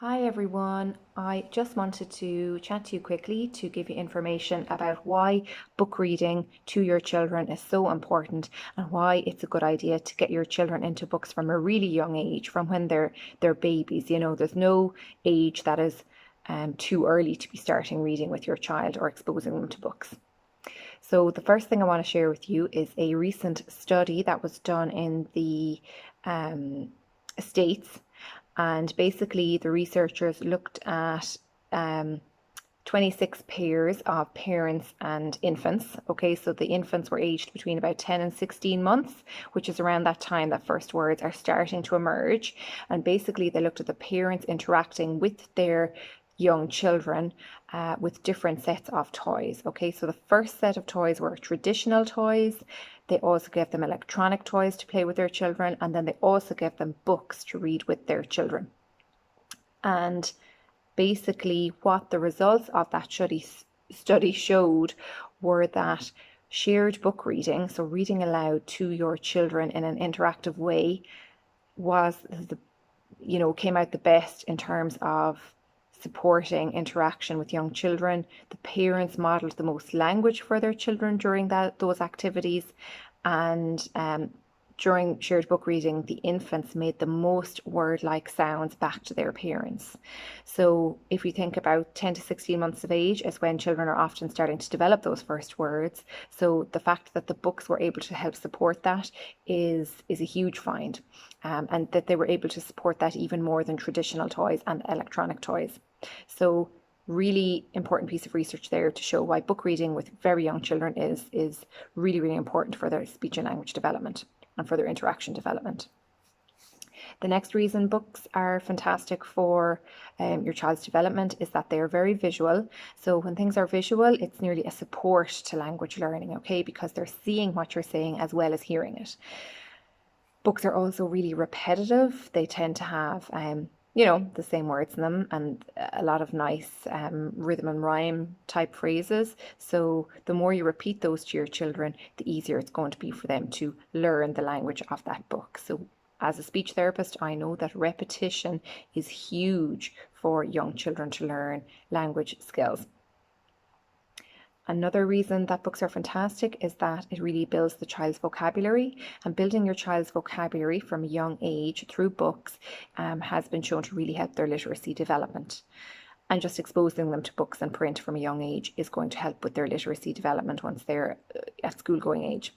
Hi everyone, I just wanted to chat to you quickly to give you information about why book reading to your children is so important and why it's a good idea to get your children into books from a really young age, from when they're babies. There's no age that is too early to be starting reading with your child or exposing them to books. So the first thing I want to share with you is a recent study that was done in the States. And basically, the researchers looked at 26 pairs of parents and infants. Okay, so the infants were aged between about 10 and 16 months, which is around that time that first words are starting to emerge. And basically, they looked at the parents interacting with their young children with different sets of toys. Okay, so the first set of toys were traditional toys. They also gave them electronic toys to play with their children, and then they also gave them books to read with their children. And basically, what the results of that study showed were that shared book reading, so reading aloud to your children in an interactive way, came out the best in terms of supporting interaction with young children. The parents modeled the most language for their children during those activities, and during shared book reading, the infants made the most word-like sounds back to their parents. So if you think about 10 to 16 months of age is when children are often starting to develop those first words. So the fact that the books were able to help support that is a huge find, and that they were able to support that even more than traditional toys and electronic toys. So really important piece of research there to show why book reading with very young children is really, really important for their speech and language development and for their interaction development. The next reason books are fantastic for your child's development is that they are very visual. So when things are visual, it's nearly a support to language learning, okay, because they're seeing what you're saying as well as hearing it. Books are also really repetitive. They tend to have the same words in them and a lot of nice rhythm and rhyme type phrases. So the more you repeat those to your children, the easier it's going to be for them to learn the language of that book. So as a speech therapist, I know that repetition is huge for young children to learn language skills. Another reason that books are fantastic is that it really builds the child's vocabulary, and building your child's vocabulary from a young age through books has been shown to really help their literacy development. And just exposing them to books and print from a young age is going to help with their literacy development once they're at school going age.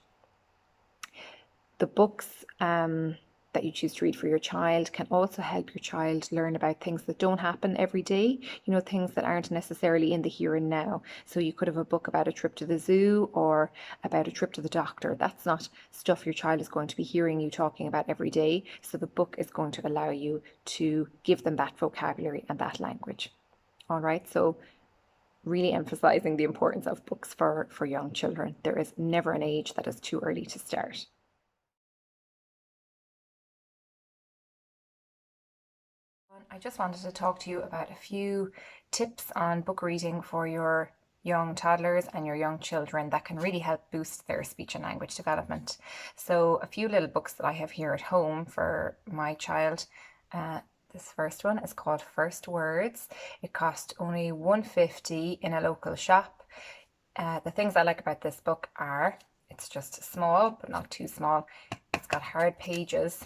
The books that you choose to read for your child can also help your child learn about things that don't happen every day, things that aren't necessarily in the here and now. So you could have a book about a trip to the zoo or about a trip to the doctor. That's not stuff your child is going to be hearing you talking about every day. So the book is going to allow you to give them that vocabulary and that language. All right, so really emphasizing the importance of books for young children. There is never an age that is too early to start. I just wanted to talk to you about a few tips on book reading for your young toddlers and your young children that can really help boost their speech and language development. So a few little books that I have here at home for my child. This first one is called First Words. It cost only $1.50 in a local shop. The things I like about this book are it's just small, but not too small. It's got hard pages,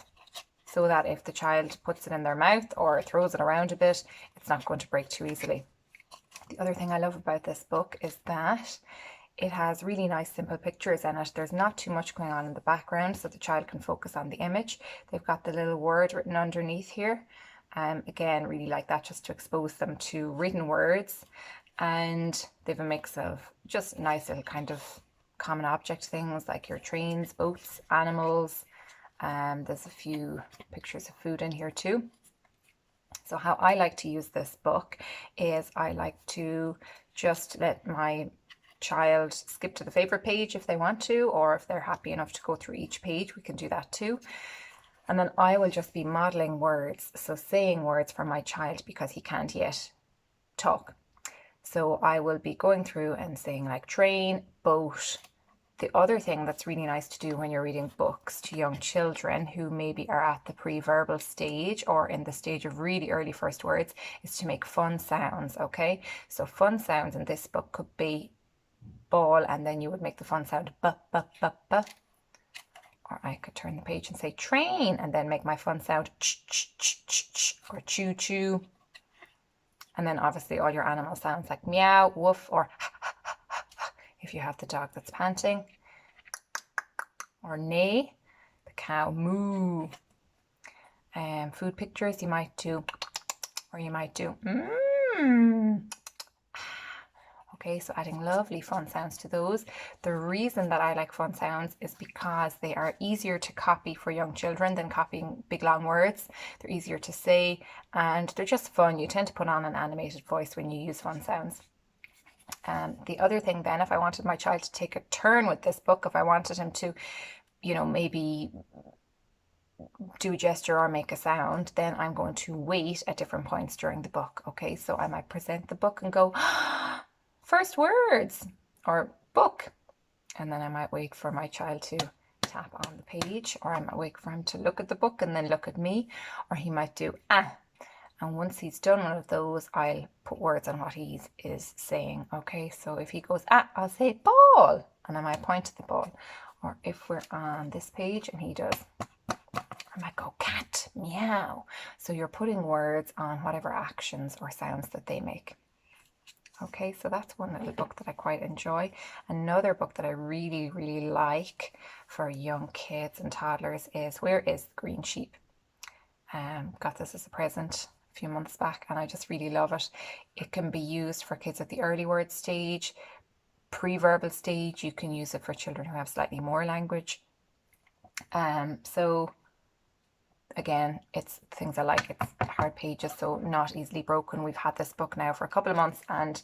so that if the child puts it in their mouth or throws it around a bit, it's not going to break too easily. The other thing I love about this book is that it has really nice simple pictures in it. There's not too much going on in the background, so the child can focus on the image. They've got the little word written underneath here. Again, really like that, just to expose them to written words. And they've a mix of just nice little kind of common object things like your trains, boats, animals. There's a few pictures of food in here too. So how I like to use this book is I like to just let my child skip to the favorite page if they want to, or if they're happy enough to go through each page, we can do that too. And then I will just be modeling words, so saying words for my child because he can't yet talk. So I will be going through and saying like train, boat, The other thing that's really nice to do when you're reading books to young children who maybe are at the pre-verbal stage or in the stage of really early first words is to make fun sounds, okay? So fun sounds in this book could be ball, and then you would make the fun sound ba ba ba ba. Or I could turn the page and say train, and then make my fun sound ch ch ch ch ch, or choo choo. And then obviously all your animal sounds like meow, woof, or if you have the dog that's panting, or neigh, the cow moo. Food pictures, you might do, or you might do mmm. Okay, so adding lovely fun sounds to those. The reason that I like fun sounds is because they are easier to copy for young children than copying big long words. They're easier to say, and they're just fun. You tend to put on an animated voice when you use fun sounds. The other thing then, if I wanted my child to take a turn with this book, if I wanted him to, maybe do a gesture or make a sound, then I'm going to wait at different points during the book. Okay, so I might present the book and go, first words, or book. And then I might wait for my child to tap on the page, or I might wait for him to look at the book and then look at me, or he might do and once he's done one of those, I'll put words on what he is saying. Okay, so if he goes I'll say ball, and I might point to the ball. Or if we're on this page and he does, I might go cat, meow. So you're putting words on whatever actions or sounds that they make. Okay, so that's one little book that I quite enjoy. Another book that I really, really like for young kids and toddlers is Where is the Green Sheep? Got this as a present a few months back, and I just really love it. It can be used for kids at the early word stage, pre-verbal stage. You can use it for children who have slightly more language. So again, it's things I like. It's hard pages, so not easily broken. We've had this book now for a couple of months, and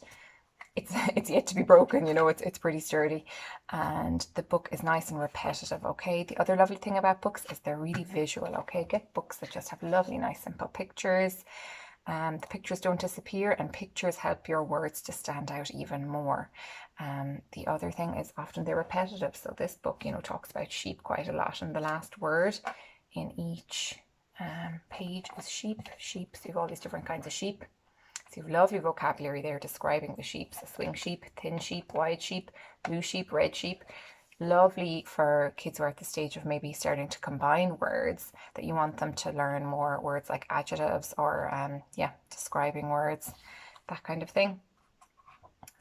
it's yet to be broken. It's pretty sturdy, and the book is nice and repetitive. Okay, the other lovely thing about books is they're really visual. Okay, get books that just have lovely, nice, simple pictures. The pictures don't disappear, and pictures help your words to stand out even more. The other thing is often they're repetitive. So this book, talks about sheep quite a lot, and the last word in each page is sheep. Sheep, so you have all these different kinds of sheep. So you have lovely vocabulary there describing the sheep. So swing sheep, thin sheep, wide sheep, blue sheep, red sheep. Lovely for kids who are at the stage of maybe starting to combine words, that you want them to learn more words like adjectives or describing words, that kind of thing.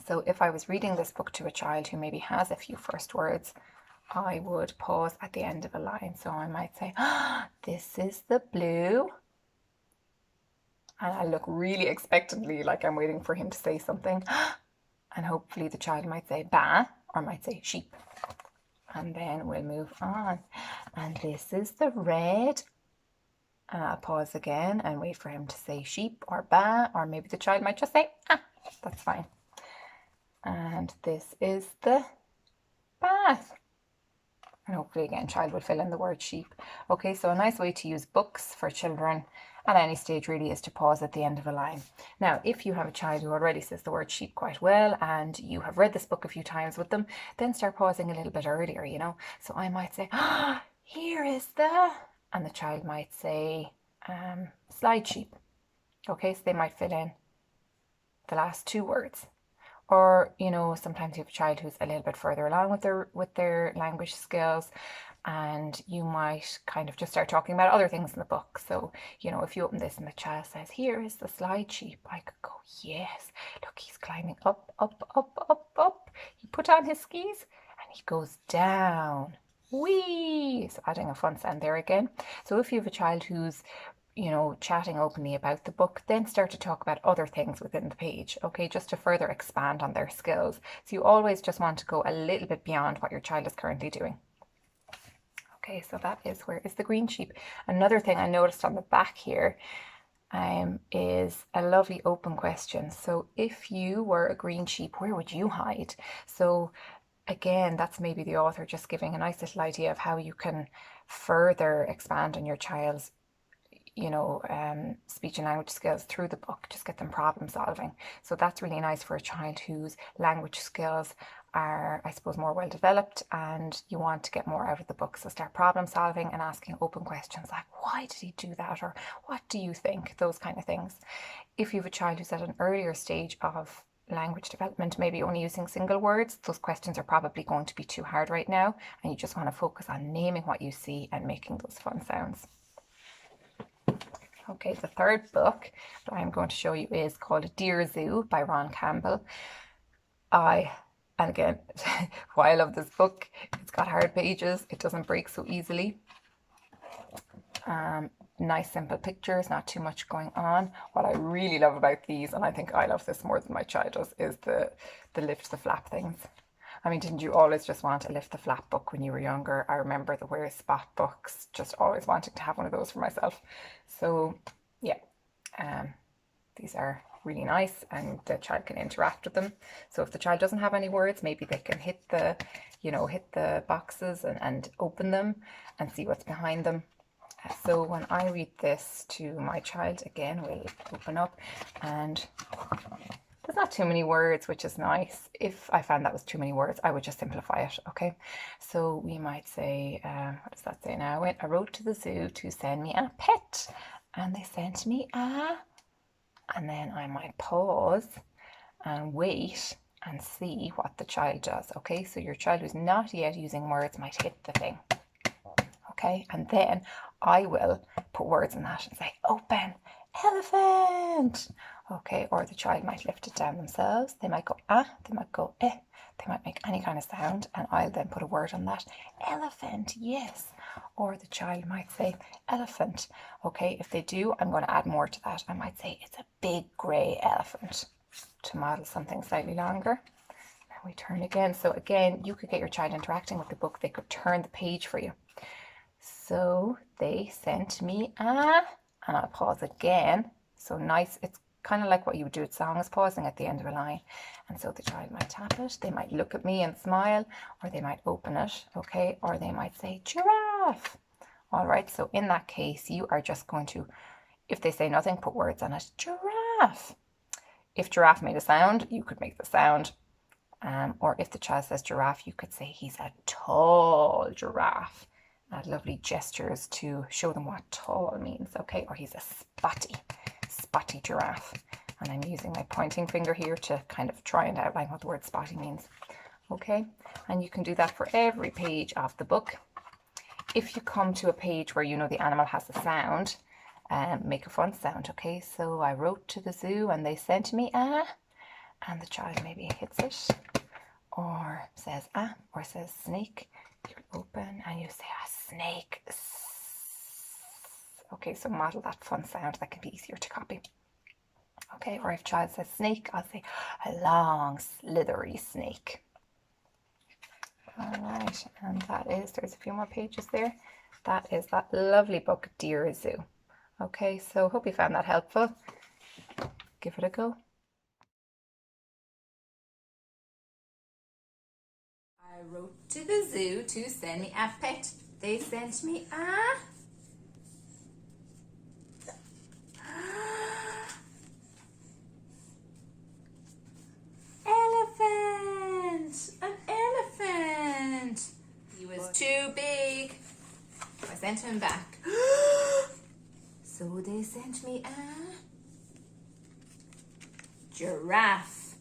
So if I was reading this book to a child who maybe has a few first words, I would pause at the end of a line. So I might say, this is the blue. And I look really expectantly, like I'm waiting for him to say something. And hopefully the child might say ba, or might say sheep. And then we'll move on. And this is the red. And I'll pause again and wait for him to say sheep or ba, or maybe the child might just say that's fine. And this is the bath. And hopefully again, child would fill in the word sheep. Okay, so a nice way to use books for children at any stage really is to pause at the end of a line. Now, if you have a child who already says the word sheep quite well and you have read this book a few times with them, then start pausing a little bit earlier, So I might say, here is the, and the child might say slide sheep. Okay, so they might fill in the last two words. Or, sometimes you have a child who's a little bit further along with their language skills, and you might kind of just start talking about other things in the book. So, if you open this and the child says, here is the slide sheep, I could go, yes, look, he's climbing up, up, up, up, up. He put on his skis and he goes down. Whee! So adding a fun sound there again. So if you have a child who's chatting openly about the book, then start to talk about other things within the page, okay, just to further expand on their skills. So you always just want to go a little bit beyond what your child is currently doing. Okay, so that is Where is the Green Sheep. Another thing I noticed on the back here is a lovely open question. So if you were a green sheep, where would you hide? So again, that's maybe the author just giving a nice little idea of how you can further expand on your child's speech and language skills through the book. Just get them problem solving. So that's really nice for a child whose language skills are, I suppose, more well developed and you want to get more out of the book. So start problem solving and asking open questions like, why did he do that? Or what do you think? Those kind of things. If you have a child who's at an earlier stage of language development, maybe only using single words, those questions are probably going to be too hard right now, and you just want to focus on naming what you see and making those fun sounds. Okay, the third book that I'm going to show you is called Dear Zoo by Ron Campbell. And again, why I love this book, it's got hard pages, it doesn't break so easily. Nice simple pictures, not too much going on. What I really love about these, and I think I love this more than my child does, is the lift the flap things. I mean, didn't you always just want a lift the flap book when you were younger? I remember the Where's Spot books, just always wanting to have one of those for myself. So yeah, these are really nice and the child can interact with them. So if the child doesn't have any words, maybe they can hit the, hit the boxes and open them and see what's behind them. So when I read this to my child, again, we'll open up and there's not too many words, which is nice. If I found that was too many words, I would just simplify it, okay? So we might say, what does that say now? I wrote to the zoo to send me a pet and they sent me a, and then I might pause and wait and see what the child does, okay? So your child who's not yet using words might hit the thing. Okay, and then I will put words in that and say, open, elephant. Okay, or the child might lift it down themselves. They might go, ah, they might go, eh. They might make any kind of sound and I'll then put a word on that. Elephant, yes. Or the child might say, elephant. Okay, if they do, I'm going to add more to that. I might say, it's a big grey elephant to model something slightly longer. And we turn again. So again, you could get your child interacting with the book. They could turn the page for you. So they sent me a, and I'll pause again. So nice, it's kind of like what you would do with songs, pausing at the end of a line. And so the child might tap it, they might look at me and smile, or they might open it, okay? Or they might say giraffe. All right, so in that case, you are just going to, if they say nothing, put words on it. Giraffe. If giraffe made a sound, you could make the sound. Or if the child says giraffe, you could say he's a tall giraffe. Add lovely gestures to show them what tall means, okay? Or he's a spotty giraffe. And I'm using my pointing finger here to kind of try and outline what the word spotty means, okay? And you can do that for every page of the book. If you come to a page where you know the animal has a sound, make a fun sound, okay? So I wrote to the zoo and they sent me a, and the child maybe hits it, or says a, or says snake. You open and you say a snake. Okay, so model that fun sound that can be easier to copy. Okay, or if child says snake, I'll say a long slithery snake. All right, and that is, there's a few more pages there. That is that lovely book, Dear Zoo. Okay, so hope you found that helpful. Give it a go. I wrote to the zoo to send me a pet. They sent me a elephant. An elephant. He was too big. I sent him back. So they sent me a giraffe.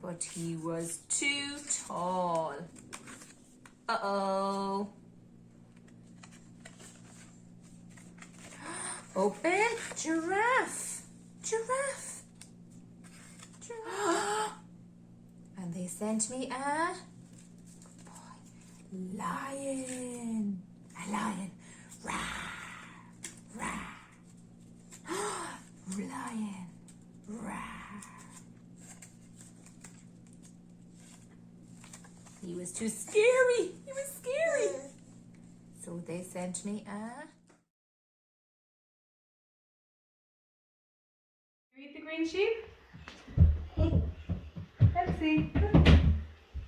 But he was too tall. Uh-oh. Open. Giraffe. Giraffe. Giraffe. And they sent me a good boy, lion. A lion. Rah. Rah. Lion. Rah. He was too scary. He was scary. So they sent me a... Read the green sheep? Let's see.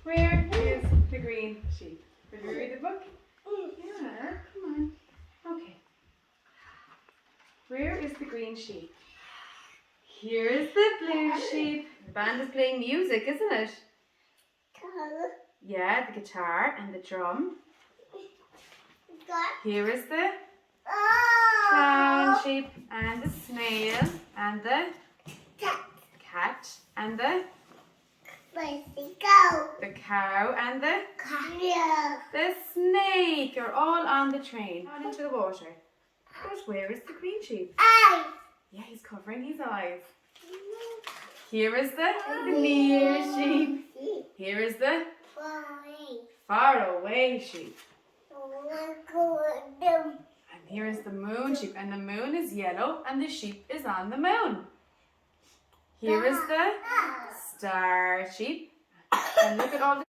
Where is the green sheep? Will you read the book? Yeah, come on. Okay. Where is the green sheep? Here's the blue sheep. The band is playing music, isn't it? Yeah, the guitar and the drum. Here is the clown sheep and the snail and the cat and the cow and the snake are all on the train. Out into the water. But where is the green sheep? Yeah, he's covering his eyes. Here is the near sheep. Here is the far away sheep. And here is the moon sheep. And the moon is yellow and the sheep is on the moon. Here is the star sheep. And look at all the